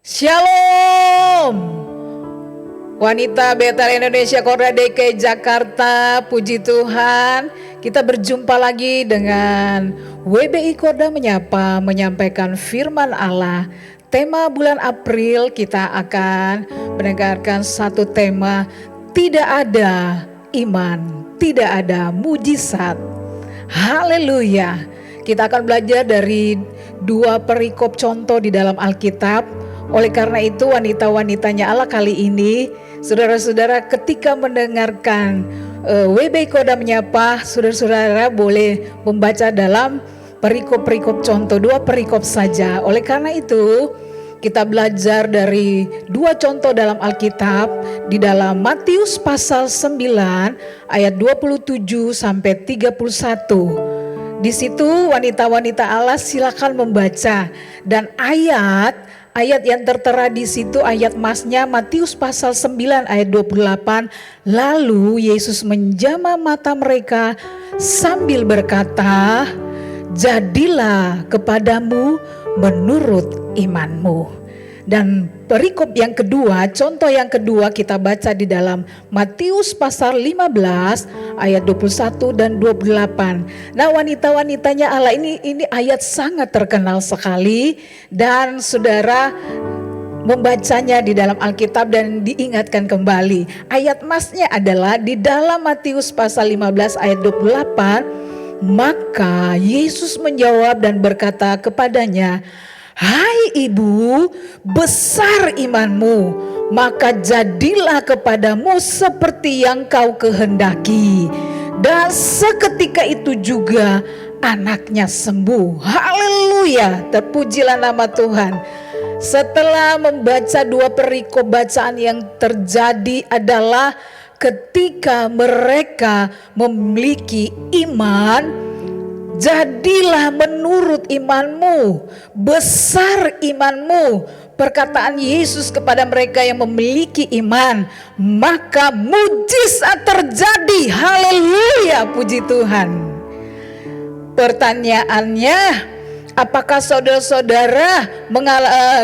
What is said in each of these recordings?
Shalom. Wanita Betel Indonesia Korda DKI Jakarta, puji Tuhan. Kita berjumpa lagi dengan WBI Korda Menyapa, menyampaikan firman Allah. Tema bulan April kita akan mendengarkan satu tema, tidak ada iman, tidak ada mujizat. Haleluya. Kita akan belajar dari dua perikop contoh di dalam Alkitab. Oleh karena itu wanita-wanitanya Allah kali ini, saudara-saudara ketika mendengarkan WBI Korda Menyapa, saudara-saudara boleh membaca dalam perikop-perikop contoh, dua perikop saja. Oleh karena itu kita belajar dari dua contoh dalam Alkitab di dalam Matius pasal 9 ayat 27 sampai 31. Di situ wanita-wanita Allah silakan membaca, dan ayat yang tertera di situ ayat masnya Matius pasal 9 ayat 28. Lalu Yesus menjamah mata mereka sambil berkata, jadilah kepadamu menurut imanmu. Dan perikop yang kedua, contoh yang kedua kita baca di dalam Matius pasal 15 ayat 21 dan 28. Nah, wanita-wanitanya Allah ini ayat sangat terkenal sekali, dan saudara membacanya di dalam Alkitab dan diingatkan kembali. Ayat masnya adalah di dalam Matius pasal 15 ayat 28. Maka Yesus menjawab dan berkata kepadanya, hai ibu, besar imanmu, maka jadilah kepadamu seperti yang kau kehendaki. Dan seketika itu juga anaknya sembuh. Haleluya, terpujilah nama Tuhan. Setelah membaca dua perikop, bacaan yang terjadi adalah ketika mereka memiliki iman, jadilah menurut imanmu, besar imanmu. Perkataan Yesus kepada mereka yang memiliki iman, maka mujizat terjadi. Haleluya, puji Tuhan. Pertanyaannya, apakah saudara-saudara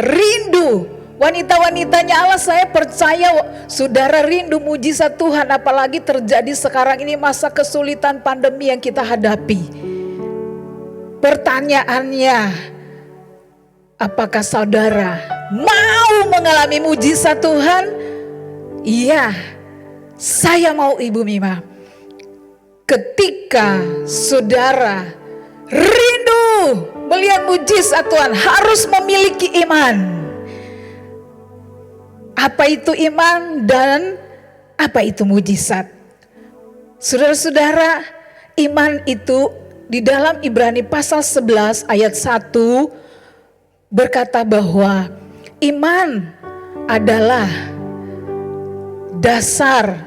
rindu? Wanita-wanitanya Allah, saya percaya saudara rindu mujizat Tuhan, apalagi terjadi sekarang ini masa kesulitan pandemi yang kita hadapi. Pertanyaannya, apakah saudara mau mengalami mujizat Tuhan? Iya, saya mau Ibu Mima. Ketika saudara rindu melihat mujizat Tuhan, harus memiliki iman. Apa itu iman dan apa itu mujizat? Saudara-saudara, iman itu di dalam Ibrani pasal 11 ayat 1 berkata bahwa iman adalah dasar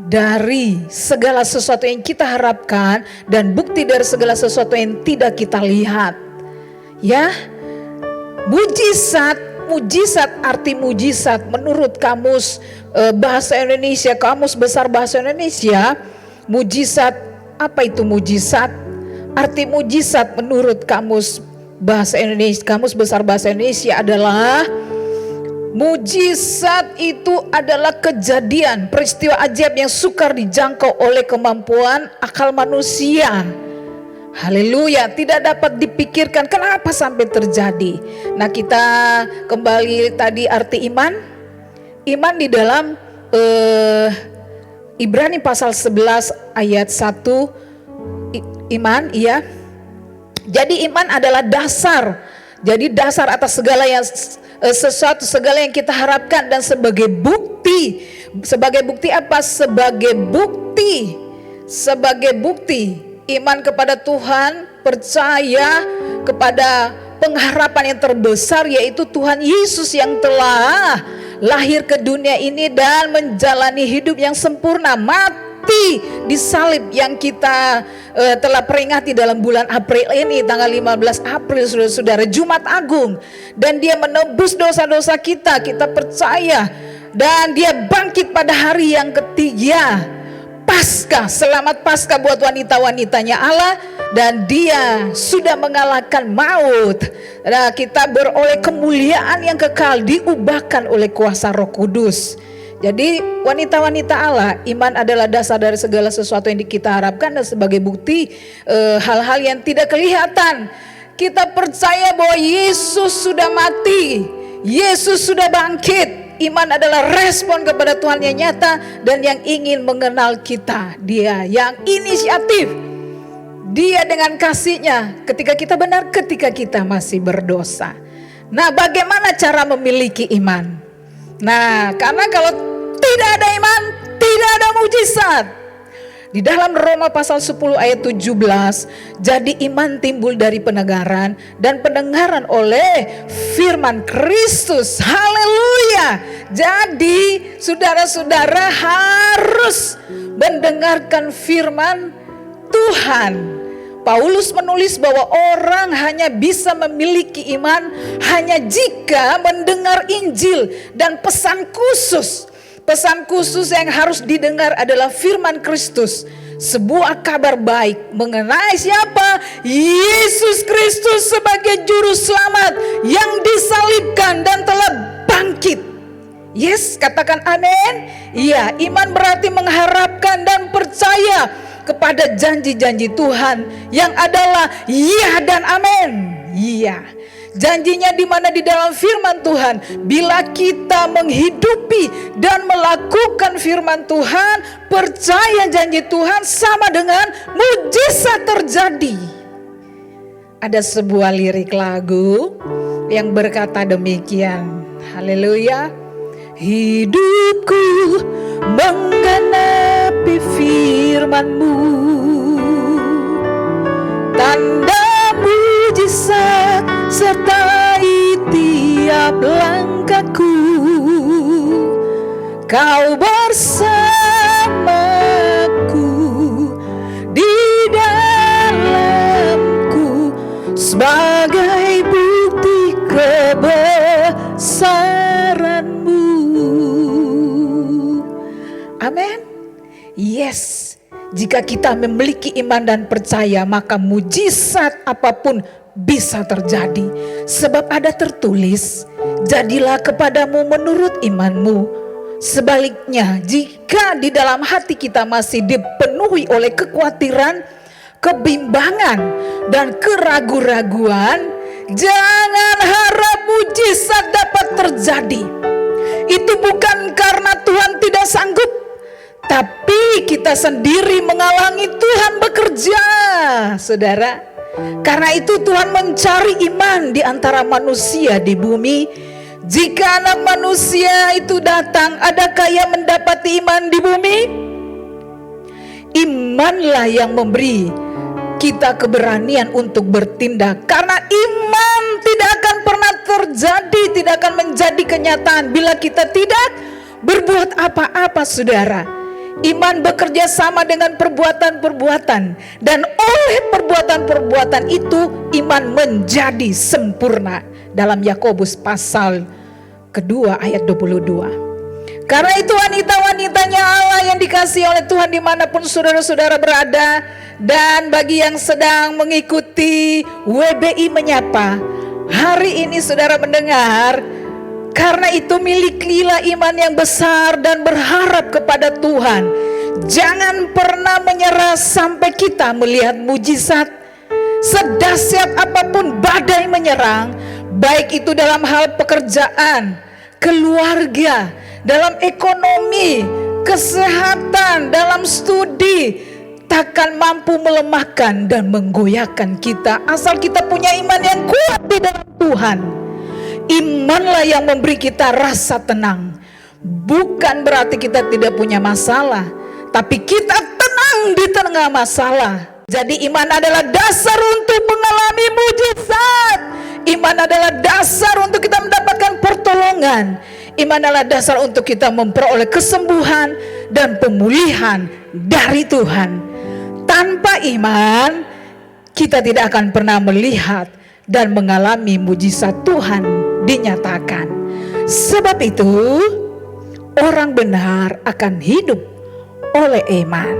dari segala sesuatu yang kita harapkan dan bukti dari segala sesuatu yang tidak kita lihat. Ya, mujizat, arti mujizat menurut kamus bahasa Indonesia, kamus besar bahasa Indonesia, mujizat, apa itu mujizat? Arti mujizat menurut kamus bahasa Indonesia, kamus besar bahasa Indonesia adalah mujizat itu adalah kejadian, peristiwa ajaib yang sukar dijangkau oleh kemampuan akal manusia. Haleluya, tidak dapat dipikirkan kenapa sampai terjadi. Nah, kita kembali tadi arti iman. Iman di dalam Ibrani pasal 11 ayat 1. Iman, iya. Jadi iman adalah dasar. Jadi dasar atas segala yang segala yang kita harapkan, dan sebagai bukti. Sebagai bukti apa? Sebagai bukti iman kepada Tuhan, percaya kepada pengharapan yang terbesar, yaitu Tuhan Yesus yang telah lahir ke dunia ini dan menjalani hidup yang sempurna, mati di salib yang kita telah peringati dalam bulan April ini, tanggal 15 April, saudara-saudara, Jumat Agung. Dan dia menebus dosa-dosa kita percaya. Dan dia bangkit pada hari yang ketiga, Paskah. Selamat Paskah buat wanita-wanitanya Allah. dan Dia sudah mengalahkan maut. Nah, kita beroleh kemuliaan yang kekal, diubahkan oleh kuasa Roh Kudus. Jadi wanita-wanita Allah, iman adalah dasar dari segala sesuatu yang kita harapkan, dan sebagai bukti hal-hal yang tidak kelihatan. Kita percaya bahwa Yesus sudah mati, Yesus sudah bangkit. Iman adalah respon kepada Tuhan yang nyata dan yang ingin mengenal kita. Dia yang inisiatif. Dia dengan kasih-Nya ketika kita benar, ketika kita masih berdosa. Nah, bagaimana cara memiliki iman? Nah, karena kalau tidak ada iman, tidak ada mujizat. Di dalam Roma pasal 10 ayat 17, jadi iman timbul dari pendengaran, dan pendengaran oleh firman Kristus. Haleluya. Jadi saudara-saudara harus mendengarkan firman Tuhan. Paulus menulis bahwa orang hanya bisa memiliki iman hanya jika mendengar Injil dan pesan khusus. Pesan khusus yang harus didengar adalah firman Kristus, sebuah kabar baik mengenai siapa? Yesus Kristus sebagai juru selamat yang disalibkan dan telah bangkit. Yes, katakan amin. Iya, iman berarti mengharapkan dan percaya kepada janji-janji Tuhan yang adalah iya dan amin. Iya. Janjinya di mana di dalam firman Tuhan, bila kita menghidupi dan melakukan firman Tuhan, percaya janji Tuhan, sama dengan mujizat terjadi. Ada sebuah lirik lagu yang berkata demikian. Haleluya. Hidupku menggenapi firman-Mu, tanda mujizat sertai tiap langkahku. Kau bersamaku di dalamku sebagai bukti kebesaran-Mu. Amin. Yes. Jika kita memiliki iman dan percaya, maka mujizat apapun bisa terjadi. Sebab ada tertulis, jadilah kepadamu menurut imanmu. Sebaliknya, jika di dalam hati kita masih dipenuhi oleh kekhawatiran, kebimbangan, dan keraguan-raguan, jangan harap mujizat dapat terjadi. Itu bukan karena Tuhan tidak sanggup, tapi kita sendiri menghalangi Tuhan bekerja, saudara. Karena itu Tuhan mencari iman di antara manusia di bumi. Jika anak manusia itu datang, adakah yang mendapati iman di bumi? Imanlah yang memberi kita keberanian untuk bertindak. Karena iman tidak akan pernah terjadi, tidak akan menjadi kenyataan bila kita tidak berbuat apa-apa, saudara. Iman bekerja sama dengan perbuatan-perbuatan, dan oleh perbuatan-perbuatan itu iman menjadi sempurna. Dalam Yakobus pasal kedua ayat 22. Karena itu wanita-wanitanya Allah yang dikasihi oleh Tuhan dimanapun saudara-saudara berada, dan bagi yang sedang mengikuti WBI Menyapa, hari ini saudara mendengar. Karena itu milikilah iman yang besar dan berharap kepada Tuhan. Jangan pernah menyerah sampai kita melihat mujizat. Sedahsyat apapun badai menyerang, baik itu dalam hal pekerjaan, keluarga, dalam ekonomi, kesehatan, dalam studi, takkan mampu melemahkan dan menggoyahkan kita asal kita punya iman yang kuat di dalam Tuhan. Imanlah yang memberi kita rasa tenang. Bukan berarti kita tidak punya masalah, tapi kita tenang di tengah masalah. Jadi iman adalah dasar untuk mengalami mujizat. Iman adalah dasar untuk kita mendapatkan pertolongan. Iman adalah dasar untuk kita memperoleh kesembuhan dan pemulihan dari Tuhan. Tanpa iman, kita tidak akan pernah melihat dan mengalami mujizat Tuhan dinyatakan. Sebab itu orang benar akan hidup oleh iman.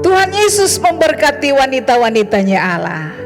Tuhan Yesus memberkati wanita-wanitanya Allah.